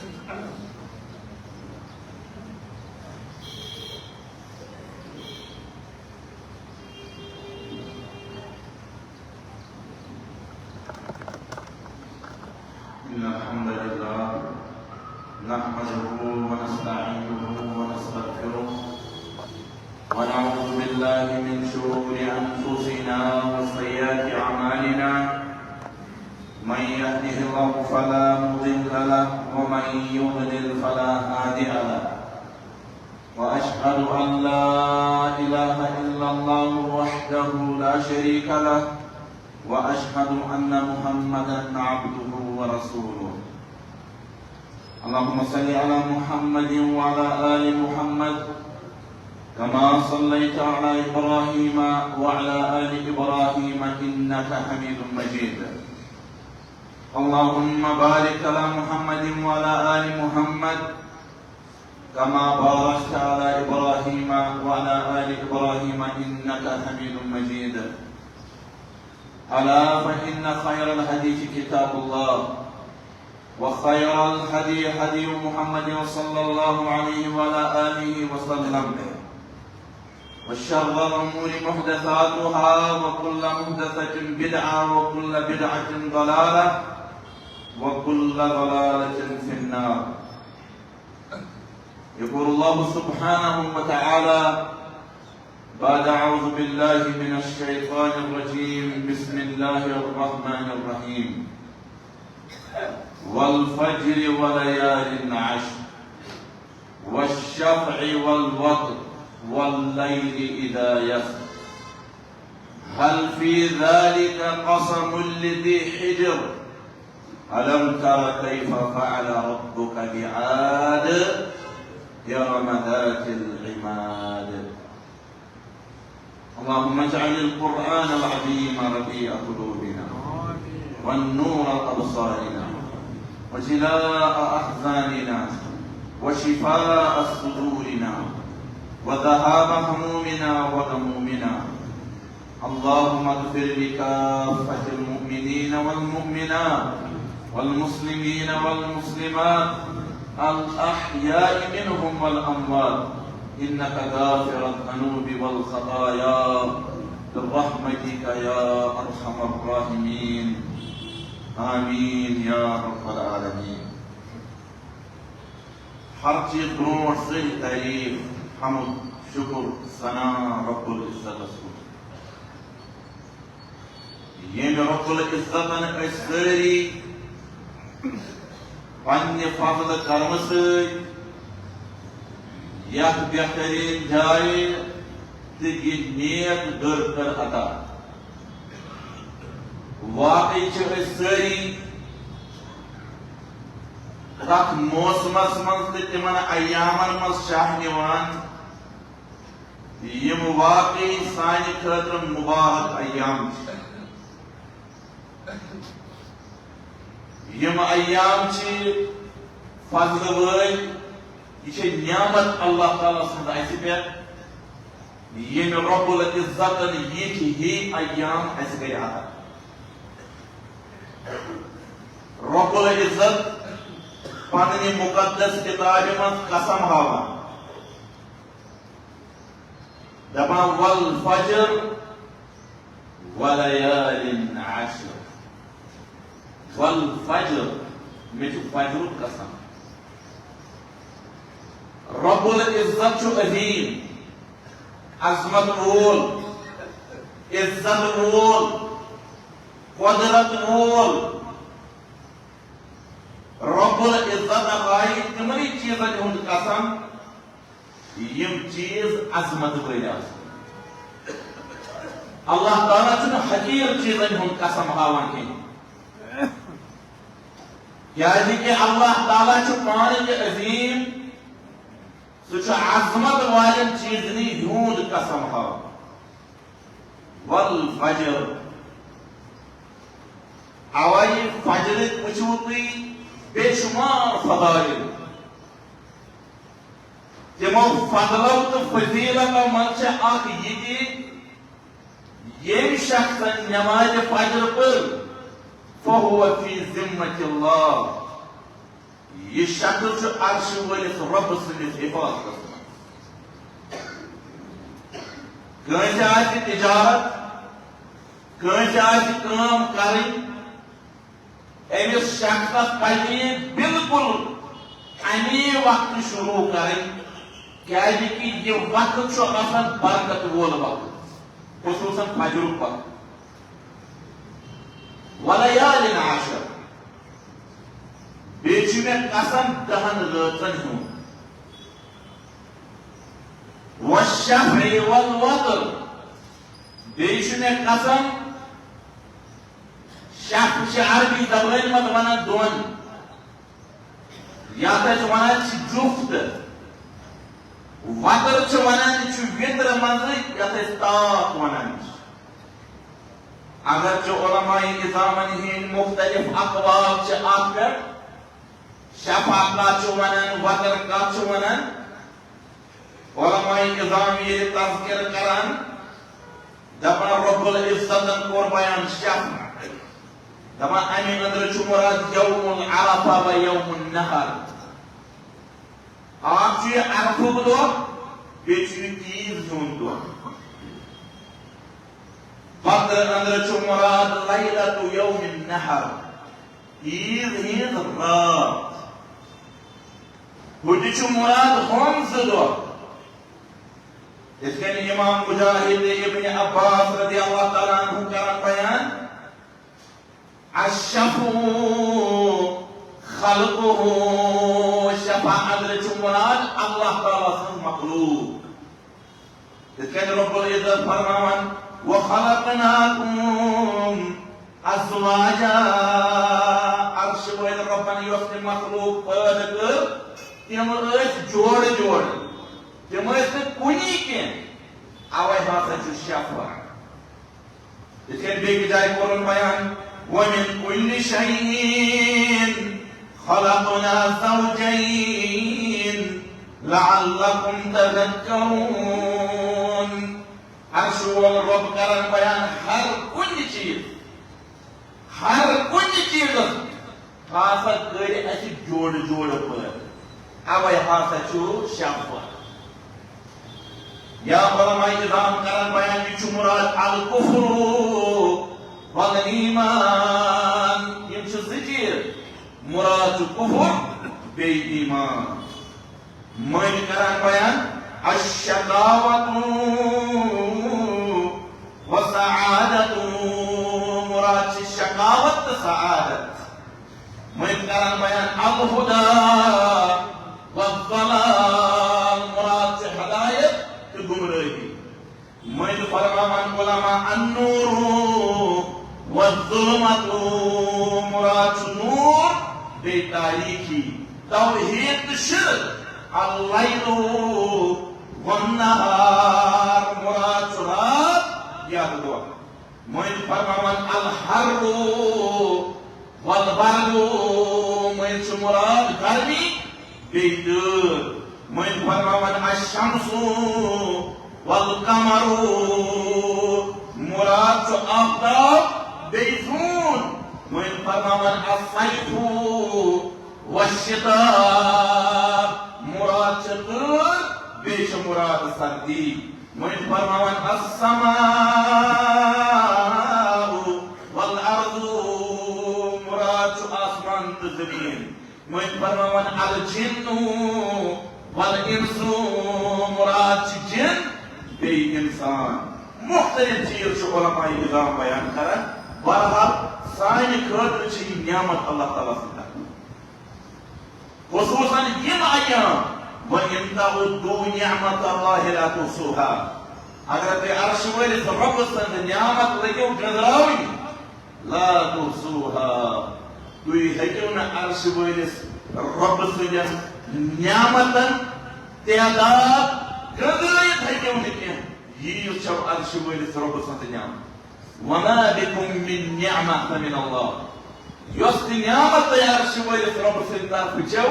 إن الحمد لله نحمده ونستعينه ونستغفره ونعوذ بالله من شرور أنفسنا وسيئات أعمالنا من يهده الله فلا مضل له ومن يضلل فلا هادي له وأشهد أن لا إله إلا الله وحده لا شريك له وأشهد أن محمدا عبده ورسوله اللهم صل على محمد وعلى آل محمد كما صليت على إبراهيم وعلى آل إبراهيم إنك حميد مجيد اللهم بارك على محمد وعلى آل محمد كما باركت على إبراهيم وعلى آل إبراهيم إنك حميد مجيد ألا فإن خير الحديث كتاب الله وخير الهدي هدي محمد صلى الله عليه وعلى آله وسلم وشر الأمور محدثاتها وكل محدثة بدعة وكل بدعة ضلالة وكل ضلالة في النار يقول الله سبحانه وتعالى بعد أعوذ بالله من الشيطان الرجيم بسم الله الرحمن الرحيم والفجر وليال عشر والشفع والوتر والليل إذا يسر هل في ذلك قسم لذي حجر ألم تر كيف فعل ربك بعاد إرم ذات العماد اللهم اجعل القرآن العظيم ربيع قلوبنا والنور أبصارنا وجلاء أحزاننا وشفاء صدورنا وذهاب همومنا وغمومنا اللهم اغفر لكافة المؤمنين والمؤمنات والمسلمين والمسلمات الأحياء منهم والأموات إنك غافر الذنوب والخطايا برحمتك يا أرحم الراحمين آمين يا رب العالمين हर चीज ब्रोट से तारीफ हमद शुक्र सना रब्बुल इज्जत रसूल ये रब्बुल इज्जत ने असरी पन्ने फजल कर्म से यह बेहतरीन जाए ये नेक दर कर अता वाकई सरी तथ मौसमस मज तिमन अयामन मज शाह निवान यम वाकई सानि खतर मुबारक अयाम यम अयाम फजल वल यह नियामत अल्लाह ताला सद अस पे यम रब्बुल इज्जत ये ही अयाम अस गए अता रब्बुल इज्जत पन्ने मुकद्दस किताब मज कसम हावा दपान वल फजर वलयालिन अश्र वल फजर में फजर कसम रब्बुल इज्जत अजीम अजमत वोल इज्जत वोल कुदरत वोल रब्बुल इज्जत खाई तिमनी चीजन हुंद कसम यम चीज अजमत वल अल्लाह ताला चुन हकीर चीजन हुंद कसम हावन के यानी कि अल्लाह ताला छु पानी के अजीम सुच अजमत वाले चीजनी हुंद कसम हाव वल फजर अवाई फजर पुछुती बेशुमार फदाइल तिमो फजलों तो फजीलत मज ये शख्स नमाज फजर पर फहुव फी जिम्मतिल्लाह ये शक्ल अर्श वलिस रब सदिस हिफाजत तिजारत काम कर अमिस शख्स पे बिल्कुल अमी वक्त शुरू कर क्या ये वक्त बरकत वोल वक्त खुसूसन फजर वक्त वलयालिन आशर बेचु में कसम 10 रातन हूं वशफ़ई वल वतर बेचु में कसम शफ़ अरबी जबान मत वना दोन या वना जुफ्त वतर वना वितर मज या ताक वना अगर उलमाए निज़ामन हिंद मुख्तलिफ अक़वाल शफ़ा कत वनान वतर कत वनान उलमाए निज़ाम ये तज़किर करान दपान रब्बुल इज़्ज़तन कोर बयान शफ़ दपान अमी अंदर मुराद यौमुल अरफ़ा व यौमुन नहर आप अरफ़ुक दो बेचु तीज हुंद दो बदर अंदर मुराद लैलतु यौमिन नहर ईद हिंद रात हुज मुराद हम दो इसके इमाम मुजाहिद इब्न अब्बास रज़ियल्लाहु तआला अन्हु करन बयान अशफ़ु खल्क़ुहु शफ़ा अंदर मुराद अल्लाह ताला सन मखलूक इसके रब्बुल इज़्ज़त फरमान वखलक़नाकुम अज़वाजा अर्श वल रब्बन युफ्ति मखलूक पैदा कर तिम जोड़ जोड़ तिम कुनी के अवै हसा शफ़ा इसके बेग जाय कोरन बयान वमिन कुल्लि शैइन खलक़ना ज़ौजैन लअल्लकुम तज़क्करून अर्श वल रब करन बयान हर कुछ चीज खासा करे अस जोड़ जोड़ पर अवै हसा शफ़ा या उलमाए निज़ाम करन बयान ये मुराद अल कुफ्र वल ईमान यम ज़ मुराद कुफ्र बे ईमान मन करन बयान अश्शकावतु व सआदतु मुराद शकावत सआदत मन करन बयान अल हुदा व ज़लाल मुराद हिदायत गुमराही मन फरमान उलमा अन्नूर व ज़ुल्मतु मुराद नूर बे तारीकी तौहीद शिर्क अल-लैलु वन-नहार मुराद रात याद दो मन फरमान अल-हर्रु वल-बर्दु मन मुराद गर्मी बेदर मन फरमान अश-शम्सु वल-कमरु मुराद आफ्ताब बेजून मन फरमान अस-सैफु वश-शिता मुराद चतुर बेश मुराद सर्दी मन फरमान अस-समा वल अर्दु मुराद आसमान तो जमीन मन फरमान अल जिन्नु वल इंसु मुराद जिन बे इंसान मुख्तलिफ चीज उलमाए निज़ाम बयान करन बहरहाल सानि खतर नियामत अल्लाह ताला से खुसूसन यम अय्याम व इन तउद्दू निअमत अल्लाह ला तुहसूहा अगर ते अर्श वलिस रब सन नियामत लगे गजरावी ला तुहसूहा तुई हक्यो न अर्श वलिस रब सन नियामतन तादाद गजरायत हक्यो न के ये छव अर्श वलिस रब सन नियामत वमा बिकुम मिन निअमत मिन अल्लाह योस नियामत अर्श वलिस रब सन तरफ छव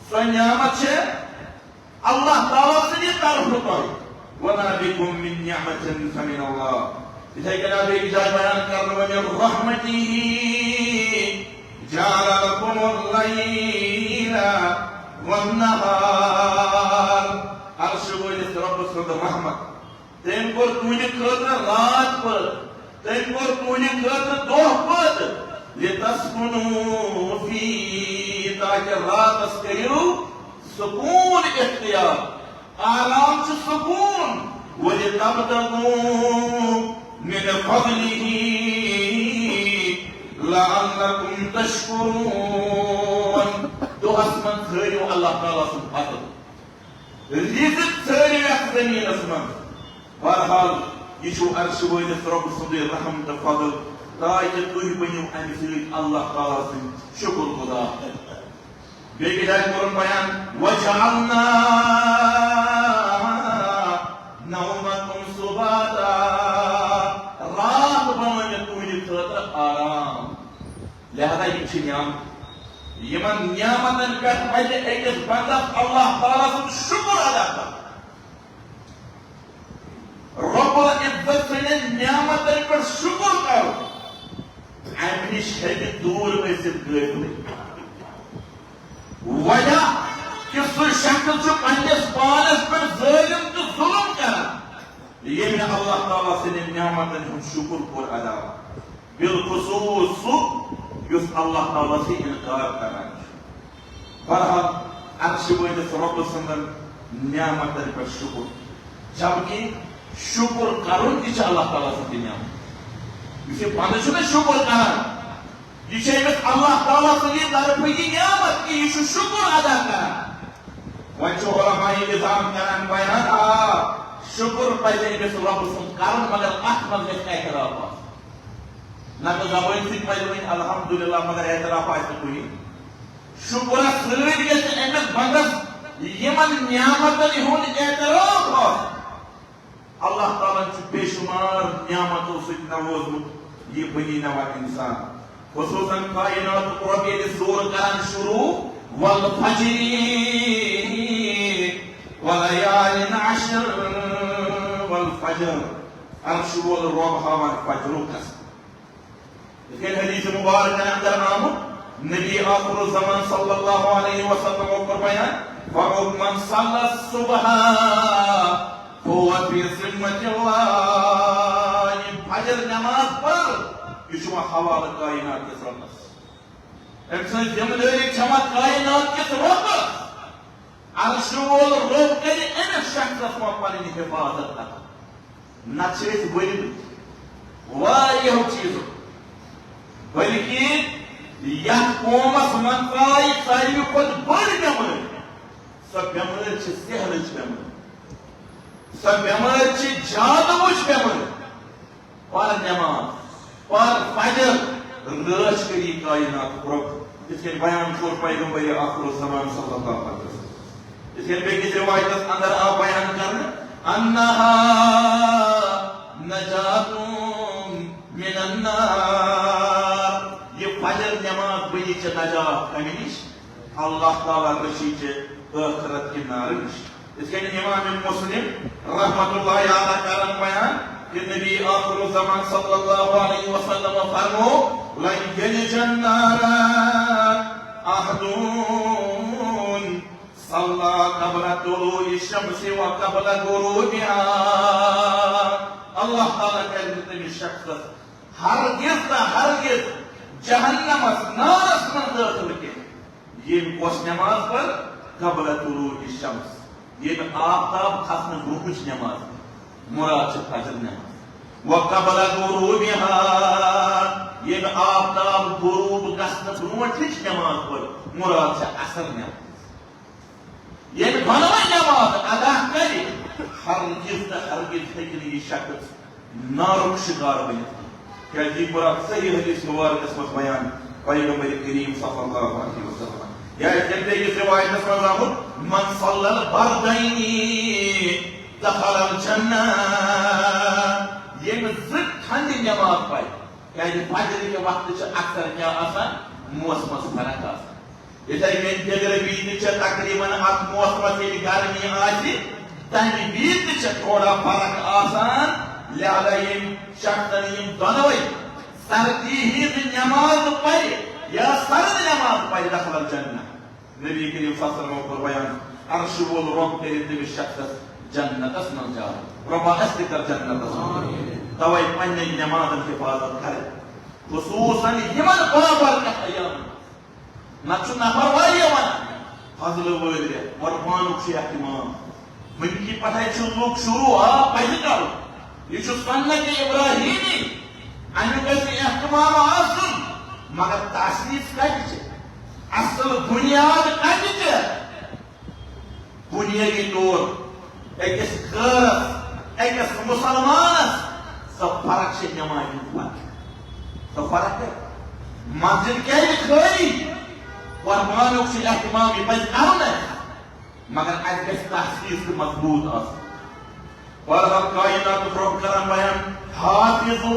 सो नियामत छे अल्लाह ताला से तरफ पर वमा बिकुम मिन निअमतिन फमिन अल्लाह इसे कना बे इजाज़ बयान करने में रहमतिही जअल लकुमुल लैल والنهار عرش وٲلِس رۄبہٕ سُنٛد رحمت تٔمۍ کوٚر تُہنٛدِ خٲطرٕ رات پٲدٕ تٔمۍ کوٚر تُہنٛدِ خٲطرٕ دۄہ پٲدٕ لِتَسْكُنُوا فِيهِ تاکہِ راتس کٔرِو سکوٗن اختیار آرام چھُ سکوٗن وَلِتَبْتَغُوا مِنْ فَضْلِهِ لَعَلَّكُمْ تَشْكُرُونَ دۄہس منٛز ژھٲرِو اللہ تعالیٰ سُنٛد فضل رِزق ژھٲرِو یتھ زٔمیٖنس منٛز بہرحال یہِ چھُ عرشہِ وٲلِس رۄبہٕ سُنٛدُے رحم تہٕ فضل تاکہِ تُہۍ بٔنِو امہِ سۭتۍ اللہ تعالیٰ سٕنٛدۍ شُکر گُزار بیٚیہِ جایہِ کوٚرُن بیان وَجَعَلْنَا نَوْمَكُمْ سُبَاتًا رات بنٲو مےٚ تُہنٛدِ خٲطرٕ آرام لہذا یِم چھِ نعمت یِمن نعمتن پٮ۪ٹھ پزِ أکِس بندس اللہ تعالیٰ سُنٛد شُکر ادا کرُن رۄب العزت سٕنٛدٮ۪ن نعمتن پٮ۪ٹھ شُکر کرُن امہِ نِش ہیٚکہِ دوٗر ٲسِتھ غٲفلٕے وجہ کہِ سُہ شخص چھُ پننِس پانس پٮ۪ٹھ ظٲلِم تہٕ ظُلم کران ییٚمۍ نہٕ اللہ تعالیٰ سٕنٛدٮ۪ن نعمتن ہُنٛد شُکر کوٚر ادا بالخصوٗص سُہ یُس اللہ تعالیٰ سٕے اِنکار کران چھُ بہرحال عرشہِ وٲلِس رۄبہٕ سٕنٛدٮ۪ن نعمتن پٮ۪ٹھ شُکر جبکہِ شُکر کرُن تہِ چھُ اللہ تعالیٰ سٕنٛدِ نعمت یُس یہِ بنٛدٕ چھُنہ شُکر کران یہِ چھُ أمِس اللہ تعالیٰ سٕنٛدِ طرفہٕ یہِ نعمت کہِ یہِ چھُ شُکر ادا کران وۄنۍ چھُ علماء نظام کران بیان شُکر پزِ أمِس رۄبہٕ سُنٛد کرُن مگر اتھ منٛز گژھِ اعتراف آسُن نتہٕ زبٲنۍ سۭتۍ پزِ ؤنۍ الحمدُاللہ مگر اعتراف آسہِ نہٕ کُنی شُکرس سۭتۍ گژھِ أمِس بنٛدس یِمن نعمتن ہُنٛد اعتراف آسُن اللہ تعالیٰ چھُ بے شُمار نعمتو سۭتۍ نوازمُت یہِ بنی نوا انسان خصوٗصن کائناتُک رۄب ییٚلہِ زور کران شروٗع والفجر وليال عشر والفجر عرش وول رۄب ہاوان فجرُک قسم یِتھ کٔنۍ حدیث مُبارکن اندر آمُت نبی آخر الزمان صلی اللہ علیہ وسلم کوٚر بیان فَمَن صَلَّى الصُّبْحَ فَهُوَ فِي ذِمَّةِ اللَّهِ فجر نماز پٔر یہِ چھُ وۄنۍ حوالہٕ کائنات کِس رۄبس أمۍ سٕنٛز ذِمہٕ دٲری چھَمت کائنات کِس رۄبس عرش وول رۄب کَرِ أمِس شخصس وۄنۍ پنٕنۍ حِفاظت کران نتہٕ چھِ أسۍ ؤلمٕتۍ واریاہو چیٖزو بٔلکہِ یتھ قومس منٛز ژایہِ ساروی کھۄتہٕ بٔڑ بٮ۪مٲرۍ سۄ بٮ۪مٲرۍ چھِ سحرٕچ بٮ۪مٲرۍ سۄ بٮ۪مٲرۍ چھِ جادوٕچ بٮ۪مٲرۍ پر نٮ۪ماز پر فجر رٲچھ کٔرِو کائناتُک رۄب یِتھ کٔنۍ بیان کوٚر پیغمبر آخر الزمان صلی اللہ علیہ وسلم یِتھ کٔنۍ بیٚکِس رِوایتس اندر آو بیان کرنہٕ انہا نجاتُم من النار یہِ فجر نٮ۪ماز بٔنی چھِ نجات کمہِ نِش اللہ تعالیٰ رٔچھی چھِ ٲخرت کہِ نارٕ نِش یِتھ کٔنۍ امام مسلم رحمۃ اللہ علیہ کران بیان کہ نبی آخر الزمان صلی اللہ علیہ وسلم فرمو لن یلج النار احد صلى قبل طلوع الشمس وقبل غروبها اللہ تعالیٰ کرِ تٔمِس شخصس ہرگز تہٕ ہرگز جہنمس نارس منٛز دٲخل کٔرِتھ ییٚمۍ کۄس نٮ۪ماز پٔر قبل طلوع الشمس ییٚمہِ آفتاب کھسنہٕ برونٛہٕچ نٮ۪ماز مراد چھِ فجر نٮ۪ماز وقبل غروبها ییٚمہِ آفتاب غروب گژھنہٕ برونٛٹھٕچ نٮ۪ماز پٔر مراد چھِ عصر نٮ۪ماز ییٚلہِ دۄنوَے نٮ۪ماز ادا کرِ ہرگز تہٕ ہرگز ہیٚکہِ نہٕ یہِ شخص نارُک شِکار بٔنِتھ کیازِ یہِ کوٚر اکھ صحیح حدیث مُبارکس منٛز بیان پیغمبر کریم صلی اللہ علیہ وسلم یا یِتھ کٔنۍ بیٚکِس رِوایتس منٛز آمُت من صلى البردين دخل الجنة ییٚمہِ زٕ ٹھنڈٕ نٮ۪ماز پرِ کیازِ فجر کہِ وقتہٕ چھِ اکثر کیٛاہ آسان موسمس فرق آسان یِتھے کٔنۍ پِگرٕ وِزِ چھِ تقریٖباً اتھ موسمس ییٚلہِ گرمی آسہِ تمہِ وِزِ تہِ چھِ تھوڑا فرق آسان لہذا ییٚمہِ شخصن یِم دۄنوَے سردی ہِنٛز نٮ۪ماز پرِ یا سرد نٮ۪ماز پرِ دخل الجنة नबी करीम सल्लल्लाहु अलैहि वसल्लम बयान अर्श वोल रब करे तमिस शख्सस जन्नतस मन जा रब्बा अस्तिकर जन्नतस तवै पन्ने नमाजन हिफाजत करे खुसूसन यमन बाबर का अय्याम नक्शु नफर वारिया वन फजल वोले कुर्बानुक से इमाम वनकी पढ़ाई लुक शुरू पहले करो यह सुन्नत इब्राहिमी अमुक एहतमाम आसन मगर तासीस कत असल बुनियाद कत बुनियादी तौर अकिस गैरस अकिस मुसलमानस सो फर्क से नमाज सो फर्क है मस्जिद क्या खरी कुर्बानुक से एहतमाम यह पज कर मगर अस तहसीस मजबूत और हम कायनात रब करन बयान हाफिजू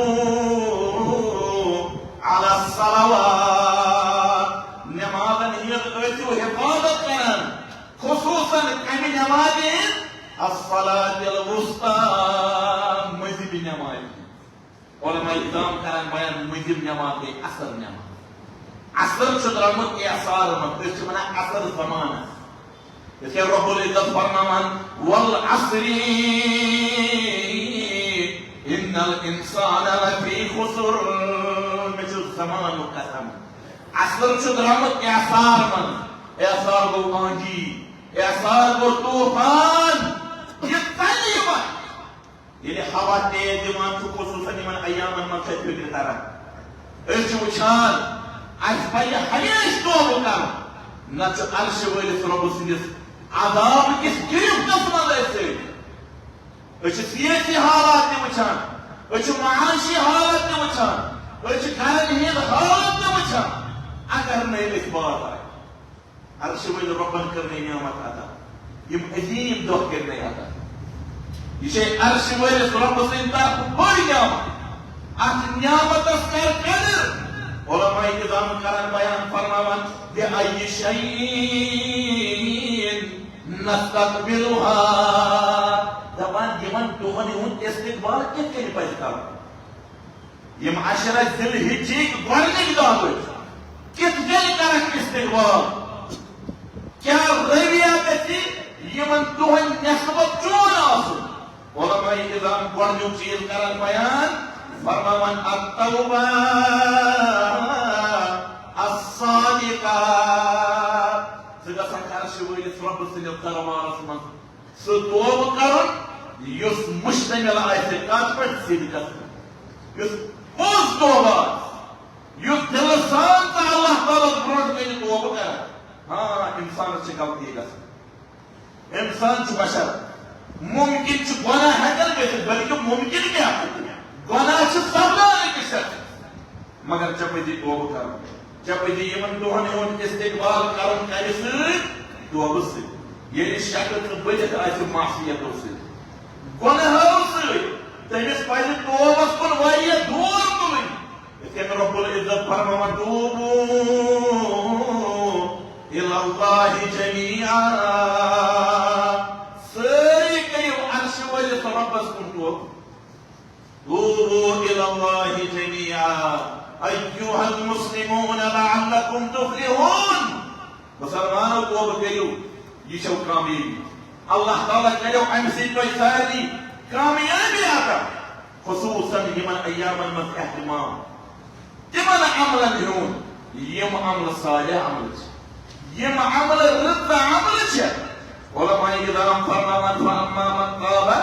अला सलावात नमाजन हिफाजत हिफाजत करन खुसूसन कमी नमाज अस्सलातुल वुस्ता मज़िब नमाज और मैं इल्जाम करन बयान मज़िब नमाज असर नमाज असर छुद्रमत के आसार मत वना असर जमाना इसके रब्बुल इज्जत फरमान वल अस्री इन्नल इंसान लफी खुसर में जो जमान कसम असर छुद्रमत के आसार मन आसार गो आंधी आसार गो तूफान ये तलीमा ये हवा तेज दिमान छु खुसूसन मन अय्यामन मन से फिक्र करा इस वुचान आज भाई हमेश तो होगा न तो अर्श वाले रब्बुल सिंह आदाब किस गिरफ्त मज सियासी हालात वुचान माशी हालत वुचान घर हंद हालत वुचान अगर नस बात आए अर्श वल रबन कर नियामत अदा यम अजीम दह कर अदा यह अर्श वल रब सद तरफ बड़ नियामत अत नियामत कर कदर उलमा इज़ाम करन बयान फरमावन बिअय्यि शैइन नस्तक़बिलुहा दपान यमन दोहन हुंद इस्तिक़बाल कित कनि पज कर यम अशरा ज़िलहिज्जा गोडनिक दह कित कनि करन इस्तिक़बाल क्या रविया गति यमन दोहन नस्बत चोन आसुन उलमा इज़ाम गोडनिक चीज करन बयान फरमावन अत्तौबा अस्सादिका रब सद दरबारस मन सह तौब कर युस मुश्तमिल आए कत पे सिदकस युस पोज तौब युस दिल सान तो अल्लाह ताला ब्रोट कन तौब कर हाँ इंसान गलती ग इंसान बशर मुमकिन गुनाह हेकन गि बल्कि मुमकिन क्या गुनाह सपदान मगर चे पी तौब कर चे पी इन दोहन हुंद इस्तिक़बाल कर तौब ये शक्ल बदित मासियतों गुनहों तमिस पज तौबस कुन दूर तुलन इतन रब्बुल इज्जत फरमान तूबू इलल्लाहि जमीआ सारी करियो अर्श वलिस रब्बस कुन तूबू इलल्लाहि जमीआ अय्युहल मुस्लिमून लअल्लकुम तुफ्लिहून मुसलमानों तौब करियो यह कामयाबी अल्लाह ताला करो अम सारी कामयाबी आता खुसूसन यमन अय्यामन मज एहतमाम तिमन अमलन हुन यम अमल सालिह अमल यम अमल रद्द अमल उलमा इज़ाम फरमावन फअम्मा मन ताबा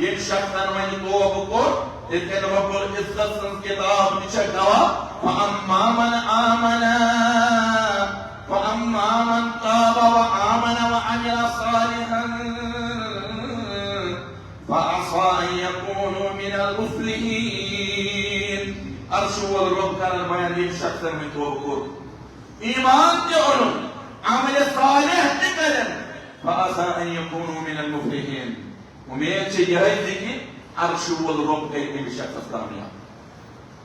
ये शख्सन मन तौब कोर इतन रब्बुल इज्जत सन किताब निच गवा फअम्मा मन आमना فأما من تاب وآمن وعمل صالحا فعسى أن يكونوا من المفلحين أرشوا الرب كان البيان شخصا من توبكور إيمان تعلم عمل صالح تكلم فعسى أن يكونوا من المفلحين ومين يهيدك أرشوا الرب كان شخصا كامياب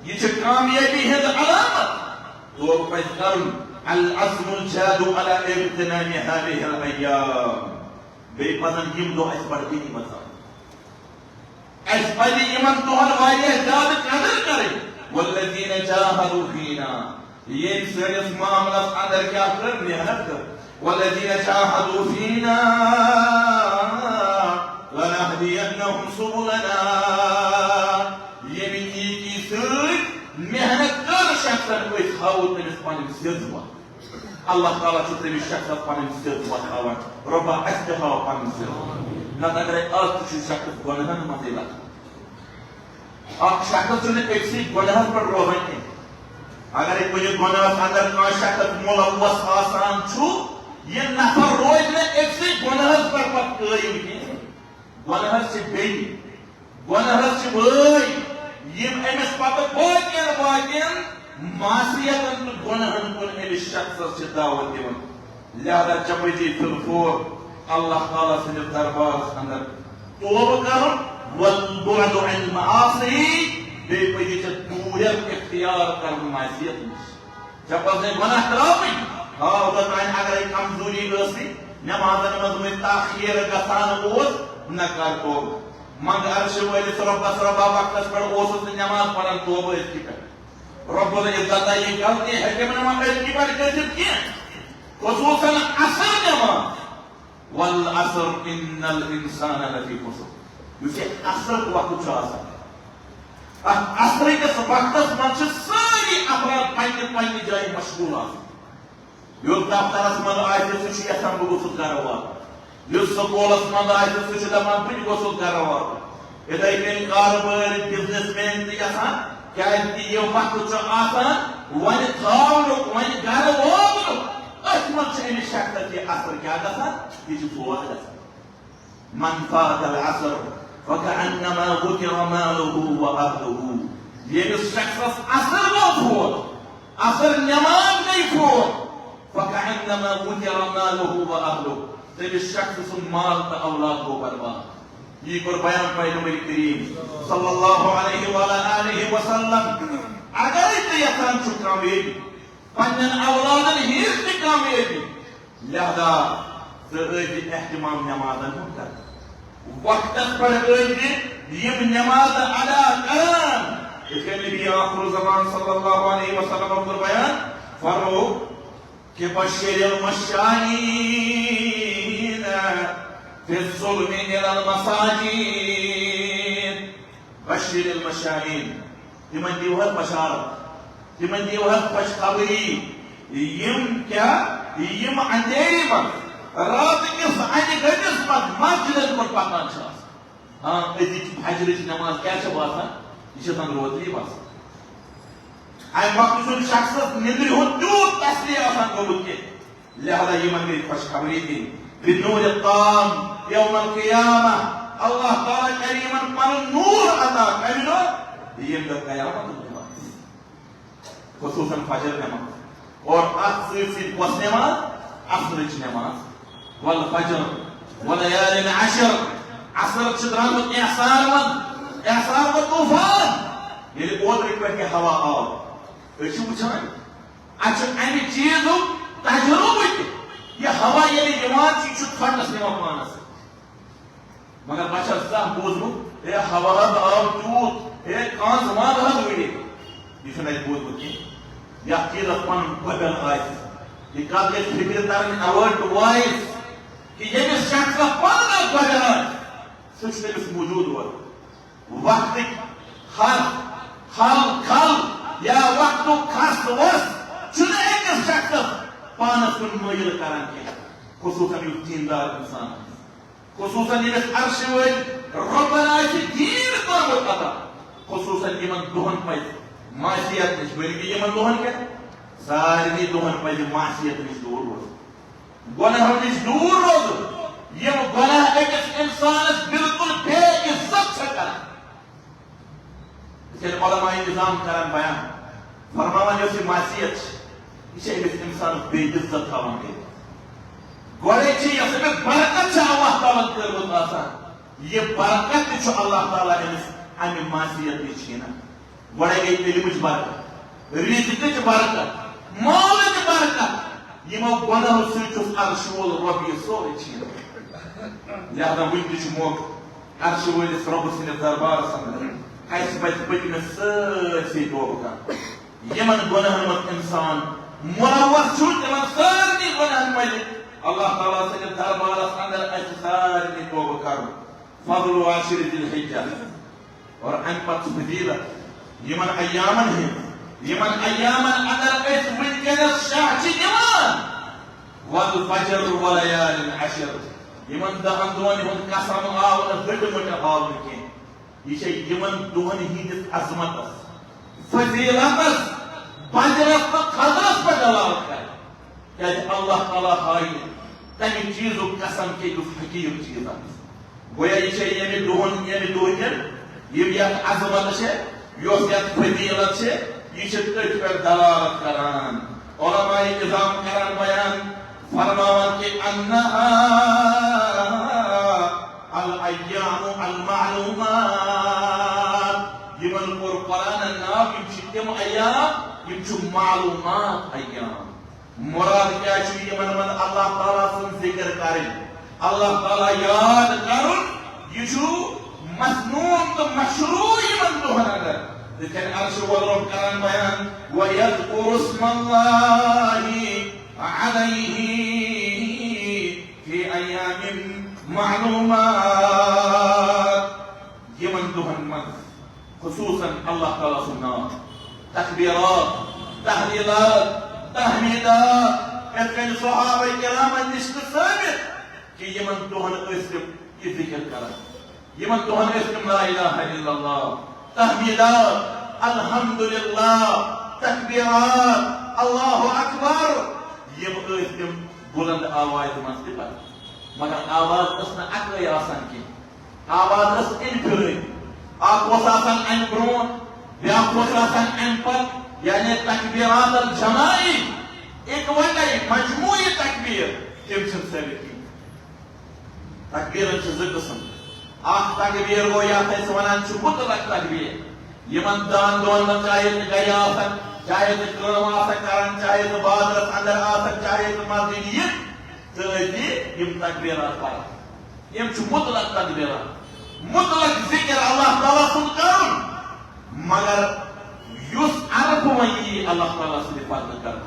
يجب كاميابي هذا علامة توبكور العزم الجاد على اغتنام هذه الايام بيقدن يمدو اسبرديني مثلا اسبردي يمن دوهن وايه زاد قدر करे والذين جاهدوا فينا ये serious मामला अंदर क्या कर मेहनत कर والذين جاهدوا فينا لنهدينهم سبلنا يمن يجي سر مهنة كل شخص ويتحاول تمس پنن سيدوا الله تعالى شو تمس شخص پنن سيدوا تھاوان ربا استحاو پنن سيدوا نتاگر اخ شخص گناہن مزيلا اخ شخص چھ اكسي گناہن پر روزان اگر کُنہِ گۄناہس اندر کانٛہہ شخص ملوث آسان چھُ یہِ نفر روزِ نہٕ أکسٕے گۄناہس پر پتہٕ قٲیِم کینٛہہ گۄناہس چھِ بیٚنہِ گۄناہس چھِ بٲے یِم أمِس پتہٕ باقین معصیتن تہٕ گۄناہن کُن أمِس شخصس چھِ دعوت دِوان لہذا چپٔتی فِلفور اللہ تعالیٰ سٕنٛدِس دربارس اندر توبہٕ کرُن والبعد عن المعاصی بیٚیہِ پزِ ژےٚ دوٗر اختیار کرُن معصیت نِش ژےٚ پزنَے گۄناہ ترٛاوٕنۍ ہاوتہٕ تانۍ اگرے کمزوری ٲسٕے نٮ۪مازن منٛز وۄنۍ تاخیر گژھان اوس نہ کر توبہٕ منٛگ عرشہِ وٲلِس رۄبس رۄبا وقتس پٮ۪ٹھ اوسُس نہٕ نٮ۪ماز پران توبہٕ أزکہِ پٮ۪ٹھ رۄب العزت یہِ غلطی ہیٚکہِ نہٕ وۄنۍ أزکہِ پٮ۪ٹھ گٔژھِتھ کینٛہہ خصوٗصن عصر نٮ۪ماز والعصر ان الانسان لفی خسر یُس یہِ عصرُک وقت چھُ آسان اتھ عصرٕکِس وقتس منٛز چھِ سٲری افراد پننہِ پننہِ جایہِ مشغوٗل آسان یُس دفترس منٛز آسہِ سُہ چھُ یژھان بہٕ گوٚژھُس گرٕ واتُن یُس سکوٗلس منٛز آسہِ سُہ چھُ دپان بہٕ تہِ گوٚژھُس گرٕ واتُن یِتھے کٔنۍ کارٕبٲرۍ بِزنس مین تہِ یژھان کیازکہِ یہِ وقت چھُ آسان وۄنۍ تھاونُک وۄنۍ گرٕ واتنُک أتھۍ منٛز چھُ أمِس شخصس یہِ عصر کیاہ گژھان یہِ چھُ فوت گژھان من فات العصر فكأنما ذكر ماله وأهله يمس شخصس عصر گوٚو فوت عصر نٮ۪ماز گٔے فوت فكأنما ذكر ماله وأهله تمس شخص سُنٛد مال تہٕ اولاد گوٚو برباد یی کوٚر بیان پیغمبر کریم صلی اللہ علیہ وآلہ وسلم اگرے ژٕ یژھان چھُکھ کامیٲبی پننٮ۪ن اولادن ہٕنٛز تہِ کامیٲبی لہذا ژٕ ٲسۍ احتمام نٮ۪مازن ہُنٛد کران وقتس پٮ۪ٹھ ٲسۍ یِم نٮ۪مازٕ ادا کران یِتھ کٔنۍ نبی آخر زمان صلی اللہ علیہ وسلم کوٚر بیان فرموو کہ بشر المشائین فی الظلم إلى المساجد بشر المشائین تِمن دِیِو حظ بشارت تِمن دِیِو حظ خوشخبری یِم کیاہ یِم اندھیرِ منٛز رات کِس انہِ گٔٹِس منٛز مسجدن کُن پکان چھِ آسان ہاں أزِچ فجرٕچ نٮ۪ماز کیاہ چھِ باسان یہِ چھِ آسان روتری باسان امہِ وقتہٕ چھُنہٕ شخصس نِندرِ ہُنٛد تیوٗت تسلی آسان گوٚمُت کینٛہہ لہذا یِمن گٔے خوشخبری دِنۍ بِنوٗرِ الطام یوم القیامہ اللہ تعالیٰ کرِ یِمن پنُن نوٗر عطا کمہِ دۄہ ییٚمہِ دۄہ قیامتُک دۄہ آسہِ خصوٗصن فجر نٮ۪ماز اور اتھ سۭتۍ سۭتۍ کۄس نٮ۪ماز عصرٕچ نٮ۪ماز والفجر وليال عشر عصر چھُ درٛامُت احسان منٛز احسان گوٚو طوٗفان ییٚلہِ اوترٕ پٮ۪ٹھ یہِ ہوا آو أسۍ چھِ وٕچھان اَسہِ چھُ امہِ چیٖزُک تجرُبہٕ تہِ یہِ ہوا ییٚلہِ یِوان چھُ یہِ چھُ ژھۄٹس نِوان پانس مگر بہٕ چھَس زانٛہہ بوٗزمُت ہے ہوا حظ آو تیوٗت ہے کانٛہہ زمان حظ وٕڑِتھ یہِ چھُنہٕ اَسہِ بوٗزمُت کینٛہہ یتھ چیٖزس پنُن بدل آسہِ یہِ کتھ گژھِ فِکرِ ترٕنۍ اٮ۪وٲڈ ٹُو وایِس کہ ییٚمِس شخصس پنُن اکھ بدل آسہِ سُہ چھُ تٔمِس موٗجوٗد روزان وقتٕکۍ ہر خل یا وقتُک کھس وس چھُنہٕ أکِس شخصس پانس کُن مٲیل کران کینٛہہ خصوٗصن یُس دیٖندار اِنسان آسہِ خصوٗصن ییٚمِس عرشہِ وٲلۍ رۄبن آسہِ دیٖن کوٚرمُت عطا خصوٗصن یِمن دۄہن پزِ معصیت نِش بٔلکہِ یِمن دۄہن کیاہ سارنٕے دۄہن پزِ معصیت نِش دوٗر روزُن گۄناہو نِش دوٗر روزُن یِم گۄناہ أکِس اِنسانس بِلکُل بے عزت چھِ کران یِتھ کٔنۍ علماء نِظام کران بیان فرماوان یۄس یہِ معصیت چھِ یہِ چھِ أمِس اِنسانس بے عزت تھاوان کٔرِتھ گۄڈے چھِ یۄس أمِس برکت چھِ اللہ تعالیٰ ہن کٔرمٕژ آسان یہِ برکت تہِ چھُ اللہ تعالیٰ أمِس امہِ معصیت نِش چھیٖنان گۄڈے گٔے علمٕچ برکت رِزقٕچ برکت مالٕچ برکت یِمو گۄناہو سۭتۍ چھُس عرشہِ وول رۄب یہِ سورُے چھیٖنان لہذا وُنہِ تہِ چھُ موقعہٕ عرشہِ وٲلِس رۄبہٕ سٕنٛدِس دربارس اندر اَسہِ پزِ پٔتمِس سٲرسٕے توبہٕ کرُن یِمن گۄناہن منٛز اِنسان مُلوث چھُ تِمن سارنٕے گۄناہن منٛز Allah Taala seni darbaras andar ajsarni toba karu fadlu ashir dil hijja और अनपत फजीलत यमन अय्यामन है यमन अय्यामन अगर इस विंकनस शाहची यमन वल फजर वलयाल अशर यमन दहन दोन हुन कसम आव गडमट हाव के ये यमन दोन हिंदिस अजमतस फजीलतस फजरस तो खजरस पर दलालत कर क्या अल्लाह ताला हाय तमी चीजों कसम के जो हकीम चीज गोया ये दोन ये अजमत है फजीलत है ये पर दलालत करान उलमाए इज़ाम करान बयान फरमावन के अन्नहा अल अय्याम अल मालूमात यमन कुरान नाम यम अय्याम यम मालूमात अय्याम मुराद क्या यमन मन अल्लाह ताला सुन जिक्र करें अल्लाह ताला याद करुन ये मसनून तो मशरूई मंदोहन अगर लेकिन अर्श वलरब करान बयान वयज़कुरु इस्मल्लाहि अलैहि फी अय्यामिन मालूमात ये मंदोहन मन खुसूसन अल्लाह ताला सुन्ना तकबीरात तहलीलात तहमीदात कहते सहाबा किराम निश्चित साबित कि ये मंदोहन इसके जिक्र करा यमन दोहन इसम ला इलाहा इल्लल्लाह तहमीदात अल्हम्दुलिल्लाह तकबीरात अल्लाहु अकबर यम इसम बुलंद आवाज मस्त पर मगर आवाज उसने अकल आसान की आवाज उस इनफिरे आप वसासन अन ब्रोन या वसासन अन पर यानी तकबीरात अल जमाई एक वजह मजमूई तकबीर किमसन सभी तकबीर से आख तकबीर गो या वनान मुतलक तकबीर यमन दान दोन में चाहे गया आसन चाहे कम आसन करान चाहे बादरस अंदर आसन चाहे मस्जिद तो यम तकबीरात पर यम मुतलक तकबीरात मुतलक जिक्र अल्लाह ताला सुन करुन मगर युस अरफ वही अल्लाह ताला सुन फजल कर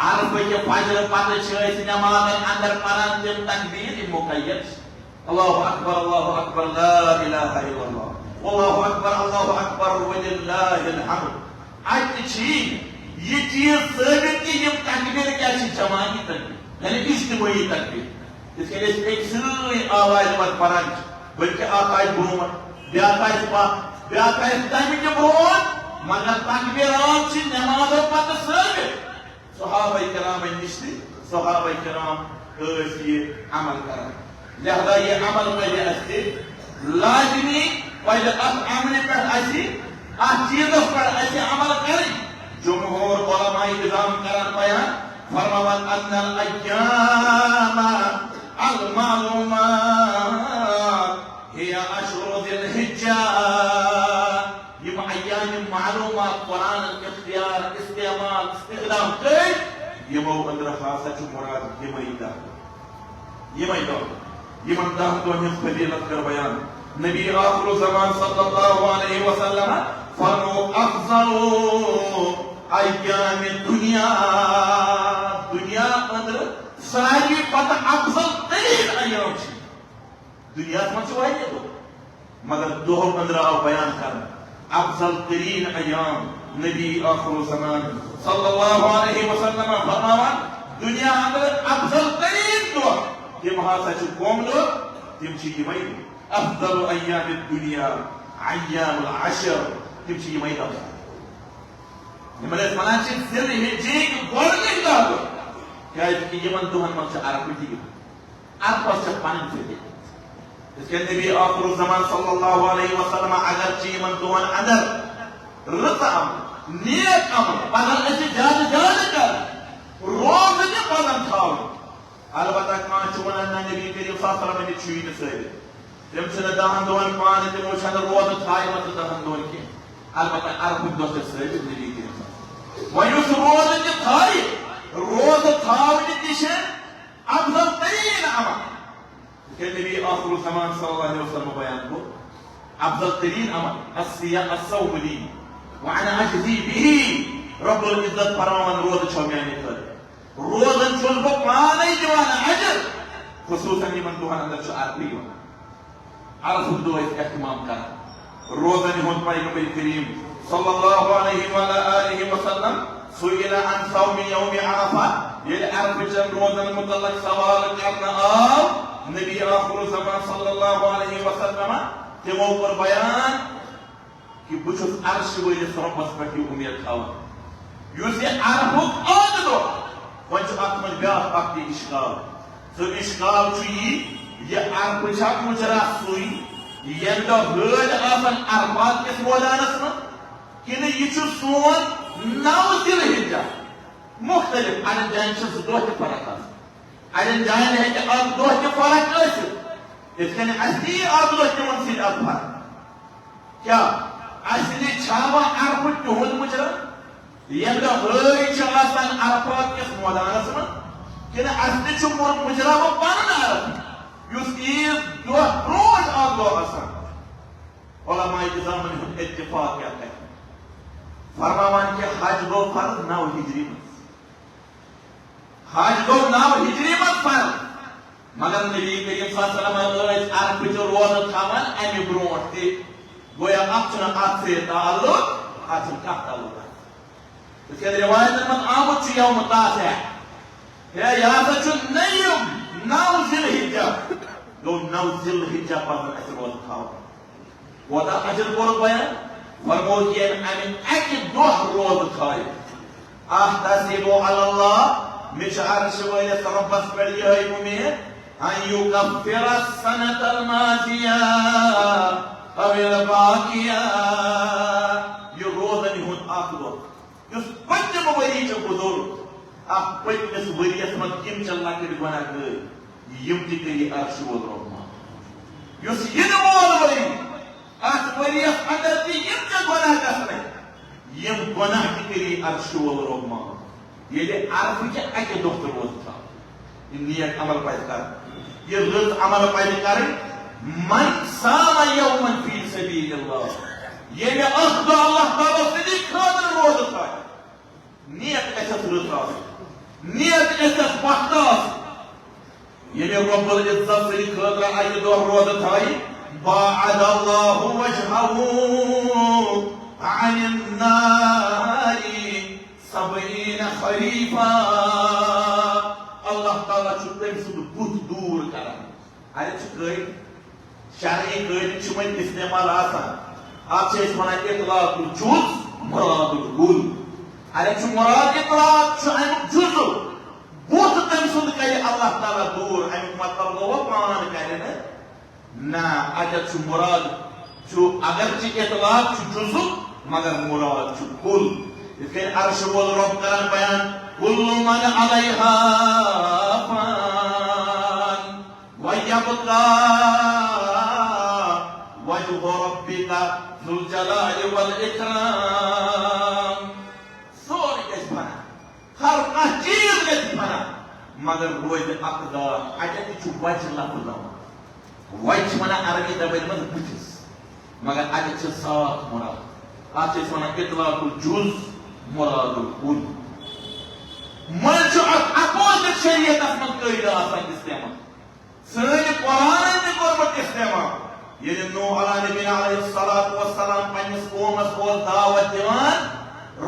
अरफ के फजल पत नमाज अंदर परान तम तकबीर मुकय्यद Allahu Akbar, la ilaha illallah. Allahu Akbar, walillahil hamd. Ayet-i ये चीज साबित की ये तकबीर क्या चीज जमानी तकबीर यानी इज्तिमाई तकबीर इसके लिए एक सिरी आवाज मत परान बल्कि आकाश ब्रोमन ब्याकाश पा ब्याकाश तमी के ब्रोन मगर तकबीरात ची नमाज पत साबित सहाबा किराम निश्चित सहाबा किराम ये अमल करा लिहाजा ये अमल पहले असली लाजमी पहले अमल पर असली चीजों पर ऐसे अमल करें जुमहूर उलमाए इज़ाम करान बयान फरमावन अन्नल अय्याम अल मालूमात हिया अशहरु ज़िल हिज्जा ये अय्याम मालूमात कुरान के इख्तियार इस्तेमाल इस्तिखदाम कर ये वो अंदर खासा जो मुराद ये मईदा ये मंदा तो हम फजीलत कर बयान नबी आखिर ज़मान सल्लल्लाहु अलैहि वसल्लम फरमाओ अफज़लु अय्याम दुनिया दुनिया अंदर सारी पता अफजल तरीन अय्याम दुनिया में है तो मगर दो अंदर आओ बयान कर अफजल तरीन अय्याम नबी आखिर ज़मान सल्लल्लाहु अलैहि वसल्लम फरमावा दुनिया अंदर अफजल तरीन दो ये महासच कौम लोग तिम छी यमई अफजल अय्याम दुनिया अय्याम अल अशर तिम छी यमई दा यमले मनाची जिल हिजी गोरले दा क्या कि यमन दुहन मन से अरब थी अरब से पानी से इसके नबी आखिर ज़मान सल्लल्लाहु अलैहि वसल्लम अगर ची यमन दुहन अंदर रतम नेक अमल पगल ऐसे जाद कर रोज ने पगल खाओ अलबत्ता कान चुना नबी करीम सल्लल्लाहु अलैहि वसल्लम ने छुई से तम से दहन दोन पान ते मोशन रोज थाई मत दहन दोन के अलबत्ता अरब दोस्त से नबी करीम वयुस रोज ने थाई रोज थावने दिशे अफजल तरीन अमल के नबी आखिर ज़मान सल्लल्लाहु अलैहि वसल्लम बयान को अफजल तरीन अमल अस्सियाम अस्सौम ली वाना अजदी बिही रब्बुल इज्जत फरमान रोज छो मैंने कर रोजन चुन बो पाने दिवान अजर खुसूसन यमन दुहन अंदर अरफी अरफुक दो एहतमाम कर रोजन हुन पैगंबर करीम सल्लल्लाहु अलैहि वसल्लम सुइला अन सौमी यौम अरफा ये अरफचन रोजन मुतल्लक सवाल करना आव नबी आखिर ज़मान सल्लल्लाहु अलैहि वसल्लम तिमो पर बयान कि बुछुस अर्श वलिस रब्बस पे उम्मीद थावन युस ये अरफुक आद दो वंच अतमन ब्याह अक्ति इश्काल सो इश्काल छु ये अरफचा मुजरा सुई यंदा हद आसन अरफात किस मोदानस में कि ये छु सोन नौ जिलहिज्जा मुख्तलिफ अन जान छ दो के फरक अन जान है कि अब दो के फरक है इसने असली अब दो के मन से अरफा क्या असली छावा अरफ तुहद मुजरा यंदा हद आसन अरफात किस मोदानस में कि असली छु मुजरा वो पान अरफ युस ईद दो रोज अब दो आसन उलमाए ज़माने हुन इत्तिफाक क्या है फरमावन के हज गो फर्ज 9 हिजरी में हज गो 9 हिजरी में फर्ज मगर नबी करीम सल्लल्लाहु अलैहि वसल्लम अरफ जो रोज थावन अमि ब्रोट ते गोया अक्चना अत से ताल्लुक अत का ताल्लुक इसके रिवायत में आमद छु यौम तासा है यहां से नहीं 9 जिलहिज्जा गो 9 जिलहिज्जा पर अस रोज थावन वदा अजर कोर बयान फरमो कि अमिन अकि दो रोज थाय अहतसिबु अल्लाह मिश अर्श वले रब्बस पर यह उम्मीद अन युकफ्फिर सनतल मादिया अविल बाकिया ये रोजन हुन आखदो युस पत्म वरी च गुजर आप पत्मस वरियस मत किम चलना के गुनाह गई यम ति करी अर्श वल रहमान युस यन मोल वरी अत वरियस अंदर ती यम च गुनाह करने यम गुनाह की करी अर्श वल रहमान ये अर्फ के अके दोस्त रोज था नियत अमल पैदा कर ये रोज अमल पैदा कर मन सामा यौमन फी सबीलिल्लाह ये में अख्द अल्लाह ताला से खातिर रोज था नियत ऐसा रोज नियत ऐसा पख्तास ये में रब्बुल इज्जत से खातिर आय दो रोज था बाअद अल्लाह वजहहु अन नारी 70 खरीफा अल्लाह ताला छु तम सुद बुत दूर करन अरे छु कई शरई कई छु मन इस्तेमाल आसान आप से वना इतलाक जुज मुराद गुल अरे छु मुराद इतलाक छु अम जुज बुत तम सुद करे अल्लाह ताला दूर अम मतलब वो पान करे ना अगर छु मुराद छु अगर छु इतलाक छु जुज मगर मुराद छु कुल इसके अर्श वल रब करन बयान कुल्लु मन अलैहा फान व यबका वजहु रब्बिका जुल जलाल वल इकराम सोर के बना हर का चीज के बना मगर रोज अकदा अजत छु वजह लफज़ वजह मना अरबी दबल में बुझिस मगर अजत छु साथ मुराद आज इस मना इतलाकुल जुज मुरादुल कुल मन अपोजिट शरीयत में कईदा आसान इस्तेमाल सही कुरान में कोरमत इस्तेमाल ये नूह अलैहि सलातु वस्सलाम पन्निस कौमस को दावत दिवान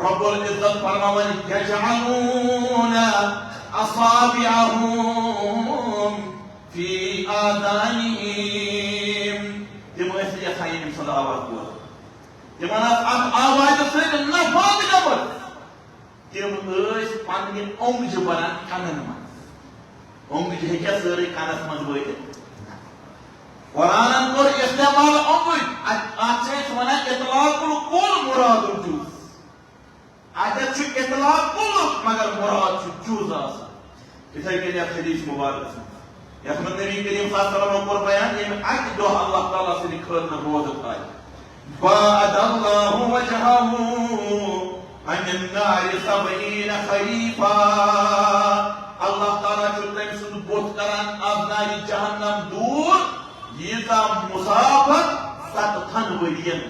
रब्बुल इज्जत फरमावन यजअलूना असाबिअहुम फी आदानिहिम तिम ऐसे यखाइन सलावत हुआ जमाना अब आवाज से न फाद नंबर तिम ऐस पानी ओंग जबना कानन में ओंग जे क्या सरे कानस में बोए कुरान को इस्तेमाल ओंग आचे वना इतलाकुल कुल मुरादुल जुज आचे छु इतलाकुल मगर मुराद छु जुज आसा इसे के लिए हदीस मुबारक यखमत नबी करीम सल्लल्लाहु अलैहि वसल्लम को बयान ये आज दो अल्लाह ताला से निखर न रोज था बाअद अल्लाह वजहहु अन नार 70 खरीफा अल्लाह ताला चुतम सुद बोत करन अब नारी जहन्नम दूर यीता मुसाफत 7 वरियन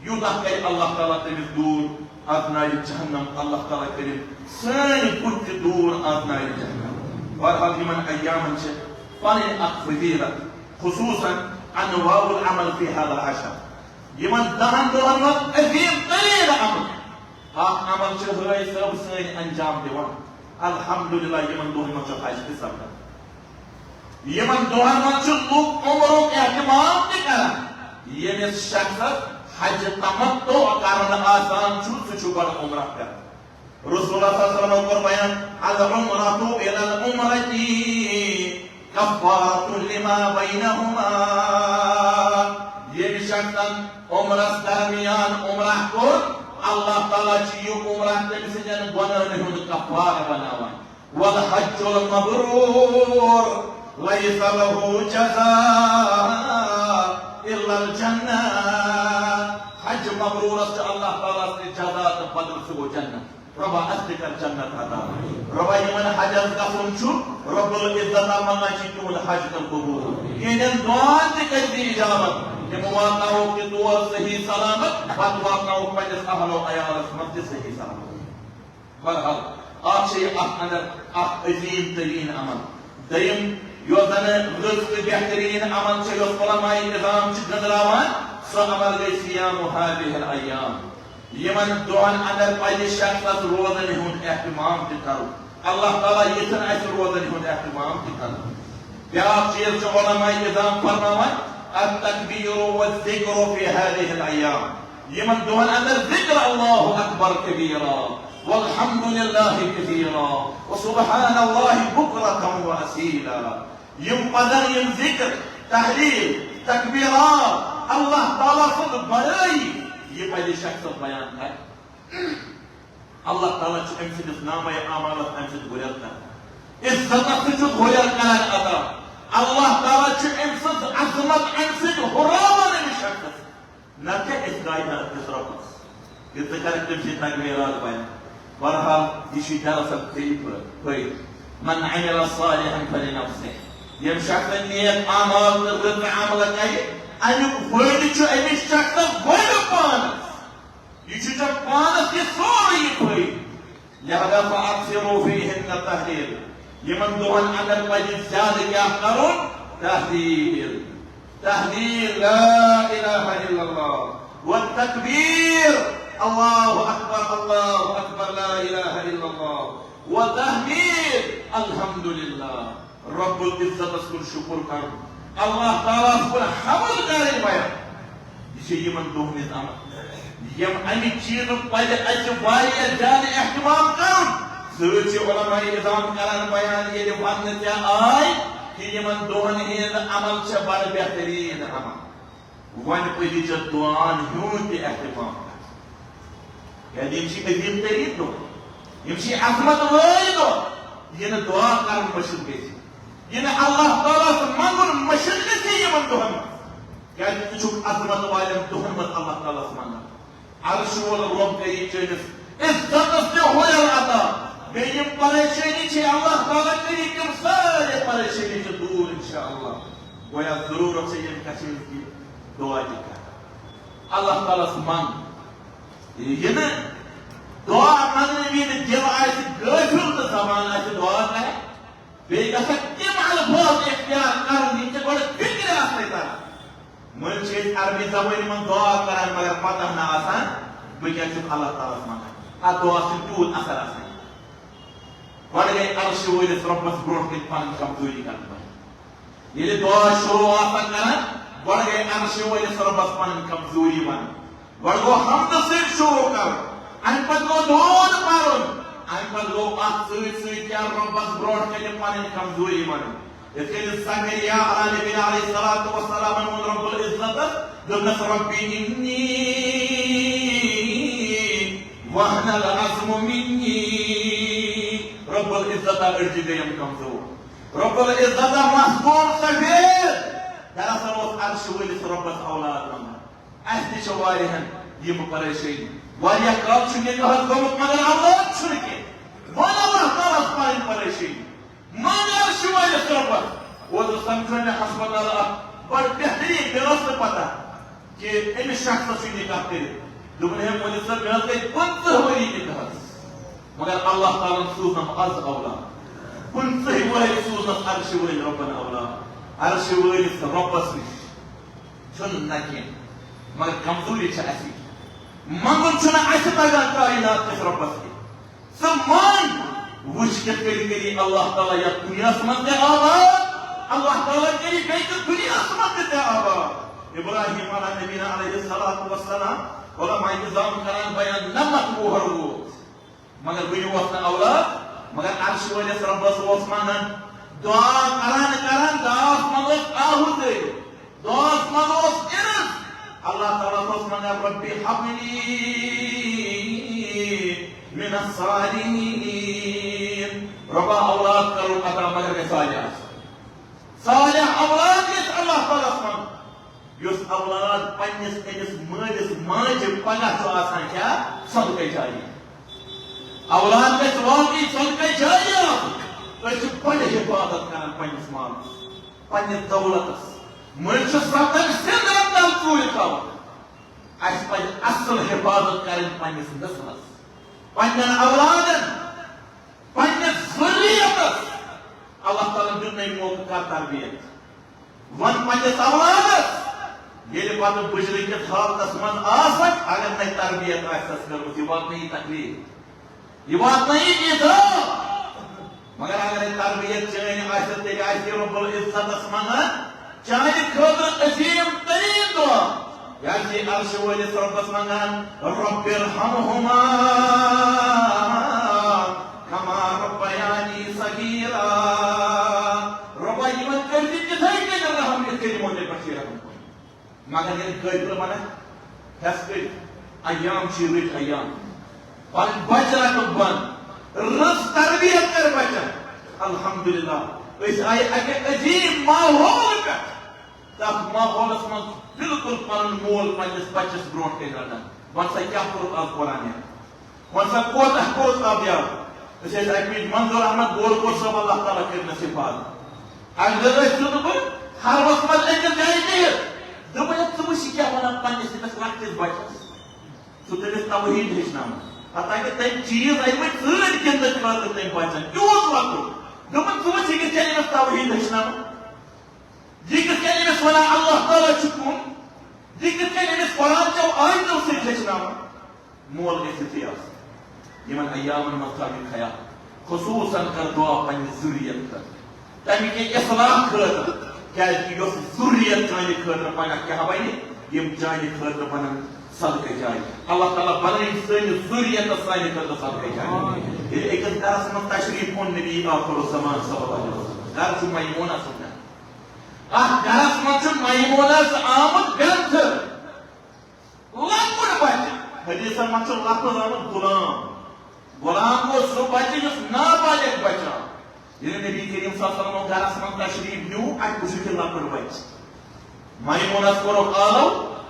यूता करे अल्लाह ताला तमिस दूर आजनाय जहन्नम अल्लाह ताला करे सानी पुत दूर आजनाय जहन्नम बहरहाल यमन अय्यामन छे पानी अख फजीलत खुसूसन अनवाउल अमल फी हादा अशर यमन दहन दोहन में अजीम तरीन अमल अमल छे होय सब सानी अंजाम दिवान अल्हम्दुलिल्लाह यमन दोहन में हज के सबदा यमन दोहन में लुक उम्रों के एहतमाम ते करन यमिस शख्स हज तमत्तु कारण आसान छु बड़ उम्रा कर रसूलुल्लाह सल्लल्लाहु अलैहि वसल्लम को बयान अल उम्रतु इला अल उम्रती कफ़ारतु लिमा बैनहुमा ये शख्स उम्रा दरमियान उम्रा को अल्लाह ताला चीयो उम्रा के जन गुनाह नहीं कफ़ार बनावा वल हज्जुल मबरूर लैसा लहु जज़ा इल्ला अल जन्नह हज मबरूर से अल्लाह ताला से जज़ा तो बदल से वो जन्नत रबा अस्तिकर जन्नत अता रबा यमन हज का सुनछु रब्बुल इज्जत मन्ना चितुल हज का कबूल ये दुआ से कर दी इजाजत कि मुवाताओ के दुआ सही सलामत फतवाओ पजस अहलो अयालस मस्जिद सही सलामत बहरहाल आप से अंदर अजीम तरीन अमल दयम यो जन रिज़्क़ बेहतरीन अमल से यो उलमाए निजाम च गदरावान सो अमल गई सियाम हादिहिल अय्याम यमन दुआन अंदर पज शख्स रोजन हुंद एहतमाम त करो अल्लाह ताला यथन अस रोजन हुंद एहतमाम त करो ब्याक चीज च उलमाए निजाम फरमावन التكبير والذكر في هذه الايام यमन दुआन अंदर जिक्र अल्लाहु अकबर कबीरा والحمد لله كثيرا وسبحان الله بكرة وأصيلا يم قدر يم ذكر تحليل تكبيرات الله تعالى صد بلاي يبقى شخص بيان है الله تعالى امسد نامه اعمال امسد غيرنا عزت تجد غيرنا ادا الله تعالى امسد عظمت امسد حرامه للشخص نك اسرائيل تصرف يذكرك تمشي تكبيرات بيان बहरहाल इसी तरह मन अमिल सालिहन फलिनफ्सिह यम शख्स नेक अमाल रत अमल करे अमुक फायदे छु अमिस शख्स बड़ पानस यह छु पानस के सोरे फायदे लिहाजा फअक्सिरू फीहिन तहलील यमन दोहन अंदर पज ज्यादा क्या करो तहलील तहलील ला इलाहा इल्लल्लाह व तकबीर الله أكبر لا إله إلا الله وتهليل الحمد لله رب العزة اسكن شكر كر الله تعالى اسكن حمد كاري بايا يشي يمن دوم نظام يم أمي چيز پايد أچ وايا جان احتمام كرن سوچي علماء نظام كرن بيان يلي وان جا آي कि यमन दोहन हिंद अमल छ बड़ बेहतरीन अमल वन पदी च दुआन ह्यून ते एहतमाम यानी यमशी अजीम तरीन दो यमशी अजमत वाली दो ये न दुआ कर मशहूर गई ये न अल्लाह ताला से मांगुन मशहूर से यमन दोहन क्या तुझ अजमत वाले दोहन मत अल्लाह ताला से मांगा अर्श वल रब करी चेस इज्जत से होया अता बेयम परेशानी छे अल्लाह ताला करी तुम सारे परेशानी से दूर इंशाअल्लाह गोया जरूरत से ये कसी की दुआ की अल्लाह ताला से मांग ये न दुआ मांगने में दिल आए गाफिल तो जबान आए दुआ करे बेगा सत्यम अल्फाज इख्तियार कर नीचे बड़े फिक्र आते था मन से अरबी जबान में दुआ करन मगर पता ना आसान बेगा से अल्लाह ताला से मांगा आ दुआ से दूर असर आसान बढ़ गए अर्श वो इस रब से ब्रोड के पान कमजोरी करता है ये दुआ शुरू आता करन बढ़ गए अर्श वो इस रब से पान कमजोरी बन बढ़ गो हमद से शुरू कर अन पर गो दोन पारुन अन पर गो आखिर क्या रब से ब्रोड के पान कमजोरी बन इसके लिए सगरिया नबी अलैहि सलातु व सलाम मन रब्बुल इज्जत जन्नत रब्बी इन्नी वहना अल अज़्म मिन्नी रब्बुल इज्जत अर्जी गयम कमजोर रब्बुल इज्जत महबूब सफीर दरअसल वो अर्श वली रब औलाद मंगा ऐसे शवारिहन ये परेशानी वारिया काल छुने का हद गम मगर औलाद छुने के मन अल्लाह ताला पाइन परेशानी मन अर्श वली रब वो तो समझने हस्बत अल्लाह बड़ बेहतरीन व्यवस्था पता कि अमिस शख्स निकाह कर दोपन है मोदी साहब मे गई 50 वरी निकाह मगर अल्लाह ताला सूजन आज औलाद 50 वरी सूजन अर्श वली रब्बन औलाद अर्श वली रब्बस निश छन नके मगर कमजोरी छ ऐसी मंगुन छना ऐसे तगन कायनात के रब्बस की समान वुश करी अल्लाह ताला या दुनिया समझ आबाद अल्लाह ताला करी गई तो दुनिया समझ आबाद इब्राहिम अला नबीना अलैहि सलातु वस्सलाम उलमा इंतजाम करान बयान नमत मोहर वो मगर वही वक्त औलाद मगर अर्श वलिस रब्बस वस मानन दुआ करान दास मगस आहूत दास मगस इरस अल्लाह ताला वस मानन रब्बी हबली मिन अस्सालिहीन रब्बा औलाद करो अता मगर के सालिह औलाद के अल्लाह ताला मान युस औलाद पन्निस अमिस मालिस माजे पगह छ आसान क्या सदका जारिया औलाद के वाकई सदका जारिया तो बड़े हिफाजत करान पन्निस मालस पन्निस दौलतस मन छ सतन सिंदरन चूर खाव अस पज असल हिफाजत करान पन्निस नस्लस पन्नन औलादन पन्निस ज़ुर्रियतस अल्लाह ताला दुन मौका का तरबियत वन पन्निस औलादस ये बात बुजुर्ग के हालत मन आसक अगर नहीं तरबियत आसस करो ये बात नहीं तकलीफ ये बात नहीं इधर मगर अगर तरबियत चाहे आसत ते आसे रब्बुल इज्जत असमान चाहे खुद अजीम तरीन दुआ यानी अर्श वलिस रब्बस मंगन रब्बिरहमहुमा कमा रब्बयानी सगीरा रब्बा यमन कर दी जिथाई के रहम के मोने पछी रहम मगर ये कइल माने हस्के अयाम चिरित अयाम पर बचरा तो बन रस तरबियत कर बचा अल्हम्दुलिल्लाह इस आए अगे अजीब माहौल का तब माहौल में बिल्कुल पन मोल पन्निस बच्चस ब्रोट के रटन वन सा क्या करो आप कुरान है वन सा कोता करो आप यार इसे अकमीद मंजूर अहमद बोल को सब अल्लाह ताला के नसीबात अगर तो हर वक्त में लेकर जाएंगे दोपहर तुम क्या बना पन्निस में लक्ष्य बचस तो तेरे तवहीद हिचनाम पता कि तय चीज आई में थर्ड के अंदर कर तय बचन क्यों वाको दोपहर तुम के चले में तवहीद हिचनाम जिक्र के में सुना अल्लाह ताला चुकुन जिक्र के में कुरान जो आयत से हिचनाम मोल के इतिहास यमन अय्याम मस्ताबिल खया खुसूसन कर दुआ पन्निस ज़ुर्रियत कर तमी के इस्लाह कर क्या कि यो ज़ुर्रियत जाने खतर बना क्या भाई ये जाने खतर बना सदका जाए अल्लाह ताला बनाई सानी ज़ुर्रियत सानी खतर सदका जाए ये एक दरस में तशरीफ कोन नबी आखिर ज़मान सल्लल्लाहु अलैहि वसल्लम दरस मैमूना सुनना दरस में मैमूना आमद बेंत लकुड़ बच्चा हदीस में लकुड़ आमद गुलाम को सो बच्चे जो नाबालिग बच्चा ये नबी करीम सल्लल्लाहु अलैहि वसल्लम घर में तशरीफ न्यू अट कुछ लकुड़ बच मैमूना कोरो आलो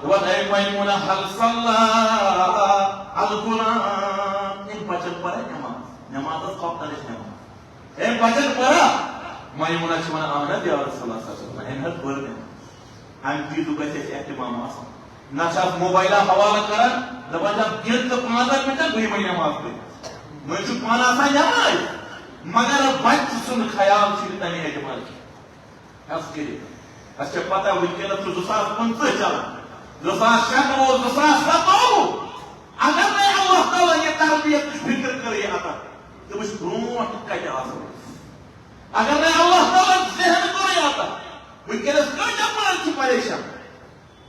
व मैमूना हल सल्ला अल गुलाम इन बचन पर नमाज खौफ नमाज ए बचन पर मैमूना छमना आना या रसूलुल्लाह सल्लल्लाहु अलैहि वसल्लम इन हद पर हम चीजों का से एहतमाम आसा ना सब मोबाइल हवाला करन दबा गिर तो 15 मिनट 2 महीने नमाज पे मैं जो पाना सा नमाज मगर बच्च सुन ख्याल तमें एतमाल अच्छा पता वनकस 2015 चल 2006 2007 अगर नहीं अल्लाह ताला ये तरबियत फिक्र करे आता तो बस ब्रोट कत अगर नहीं अल्लाह ताला जहन करे आता वनकस कत परेशान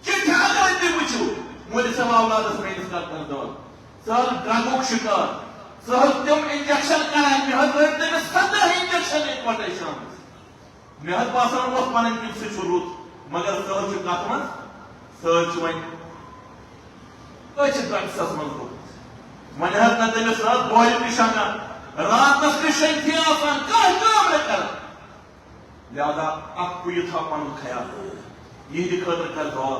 चिट्ठा अगर तुम वो मोदी सब औलादस में कर सहल ड्रगुक शिकार सहल तुम इंजेक्शन करान मे तमिस 17 इंजेक्शन इकवटे शाम मे बासान पन तम रुत मगर सहल कत मन सहल वन ड्रग्सस मन रुत वन ना तमिस बोल निशान रातस निशन थी आसान कम कर लिहाजा अकुत था पन ख्याल यह खतर कर दुआ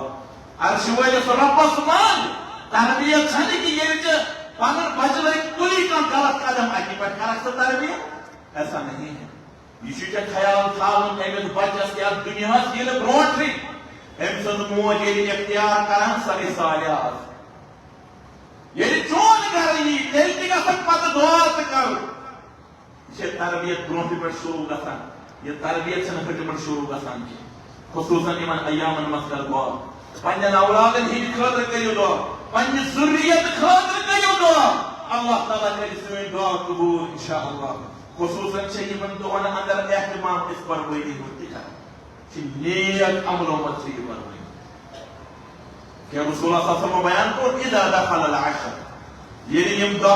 अर्श वलिस रब्बस मान तरबियत छन कि ये पन बच्चे लगे कोई कम गलत कदम अति पे कर तरबियत ऐसा नहीं है यह ख्याल था अमिस बच्चस या दुनिया ये ब्रोट अम सद मोज इख्तियार करान सह सालियात ये चोन कर पत दुआ कर तरबियत ब्रोह पे शुरू गसान ये तरबियत हट शुरू गसान खुसूसन इन अयामन मत कर दुआ पन्न औलादन हिंद खतर करियो दुआ पन्न जुर्रियत खतर करियो दुआ अल्लाह ताला कर सो दुआ कबूल इंशाअल्लाह खुसूसन इन दुआन अंदर एहतमाम इस परवरी होती है नेक अमलों मत से परवरी क्या रसूलुल्लाह सल्लल्लाहु अलैहि वसल्लम बयान को इदा दखल अल अशर ये यम दो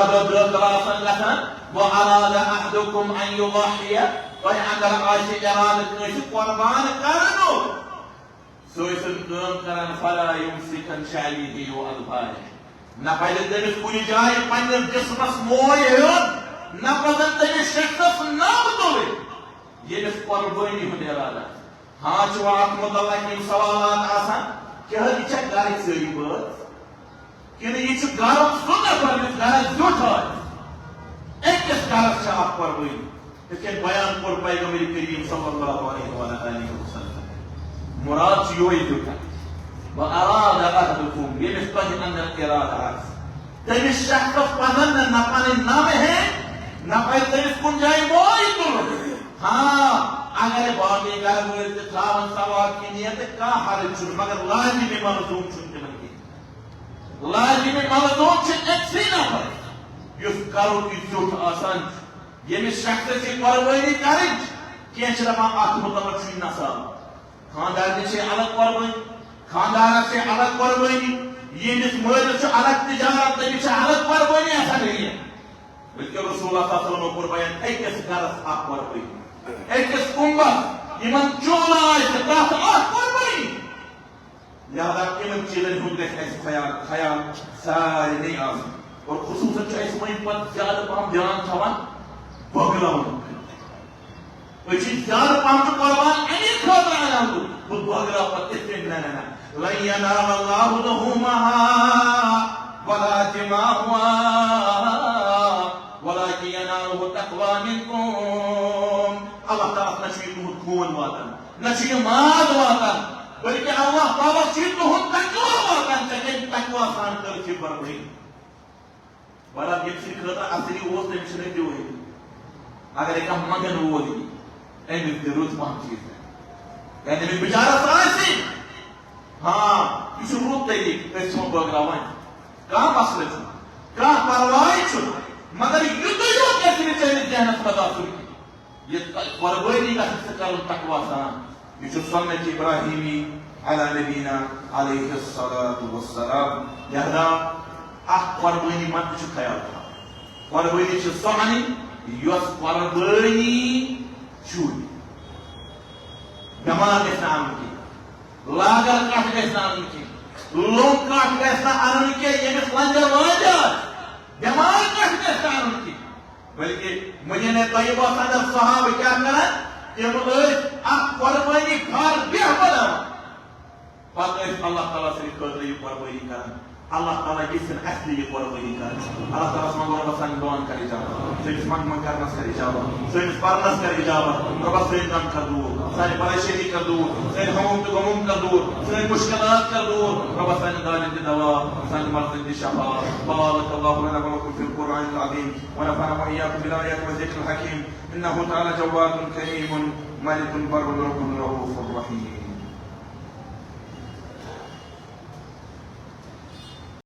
तलासन लखन व अराद अहदुकुम अन युضحي व अगर आशि इरादत कइस कुर्बान करनो सोइसन काम करन फला युमसिकन शालिही व अल्फाह न पहले तमिस कुनी जाय पन्न जिस्मस मोय न पदन तमिस शख्स नाम तोले ये कुर्बानी हुन इरादा हां चवात मुतल्लक इन सवालात आसान क्या ये घर सारी बात कि यह घर सुनर पर घर जुट अकिस घर परवनी इस बयान कोर पैगंबर करीम सल्लल्लाहु अलैहि वसल्लम मुराद यो जुट व अराद अहदुकुम यमिस तह अंदर इरादा तमिस शख्स पदन न पन नाम है न पहले तमिस कुन जाय मोय तुल हां अगर बाकी घर वल त्रावन सवाब की नियत का हर्ज मगर लाजिम मलजूम छुन तमन लाजिम मलजूम छ एक्सी ना पर युस करो की जुट आसान ये शख्स से परवरी करे के छरमा आख मुतलक छ नसा खानदार से अलग परवरी खानदार से अलग परवरी ये इस मर्द से अलग तिजारत तभी से अलग परवरी ऐसा नहीं है बल्कि रसूलुल्लाह सल्लल्लाहु अलैहि वसल्लम कुर्बान एक घर आप परवरी एक कुंभा इमन चोला तथ परवरी लिहाजा इन चीजन हुन ख्याल सारे नहीं आ और खुसूसन वही पत ज्यादा पहम ध्यान थवान बगलावन ज्यादा पहम कुर्बान अमी खतर अनान बह बगला पत ना लन यनाल अल्लाहु लहुमहा वला दिमाहुहा वलाकिन यनालुहु तक़वा मिनकुम अल्लाह ताला नशील खून वातन नशील माद वातन बल्कि अल्लाह ताला चीज तुहन तकवा वातन तके तकवा सान कर छी परवरी बड़ा यमसी खता असली ओस तमिस न जो अगर एक मगन वोली एम जरूरत पहम चीज है यानी में बेचारा सासी हां इस रूप तरीक ऐसो बगरावन का मसले का परवाह छ मगर युद्ध यो कैसे चले जहन्नम पता सुन ये परवरी का कर तकवा सान ये सुन्नत इब्राहिमी अला नबीना अलैहिस्सलातु वस्सलाम यहदा परवरी मत छ ख्याल परवरी छ सहनी यस परवरी छुई जमात इस्लाम की लागल काट इस्लाम की लोग काट इस्लाम के ये लंजर वाजा बीमार काट इस्लाम की बल्कि मुझे ने तय्यबा अंदर सहाबा क्या करा कि परवरी घर बेह बना पता अल्लाह ताला से कर ये परवरी कर अल्लाह ताला जिसन असली ये परवरी कर अल्लाह ताला समगर बसन दोन कर इजाबत सेस मन करना कर इजाबत सेस परनस कर इजाबत रब से काम कर दूर सारी परेशानी कर दूर सेस गम कर दूर सेस मुश्किलात कर दूर रब से दालिन की दवा सन मर्द की शफा बारक अल्लाह लना व लकुम फिल कुरान अल अज़ीम व नफअना व इय्याकुम बिल आयाति व ज़िक्रिल हकीम इन्नहु तआला जव्वादुन करीमुन मलिकुन बर्रुन रऊफुर रहीम।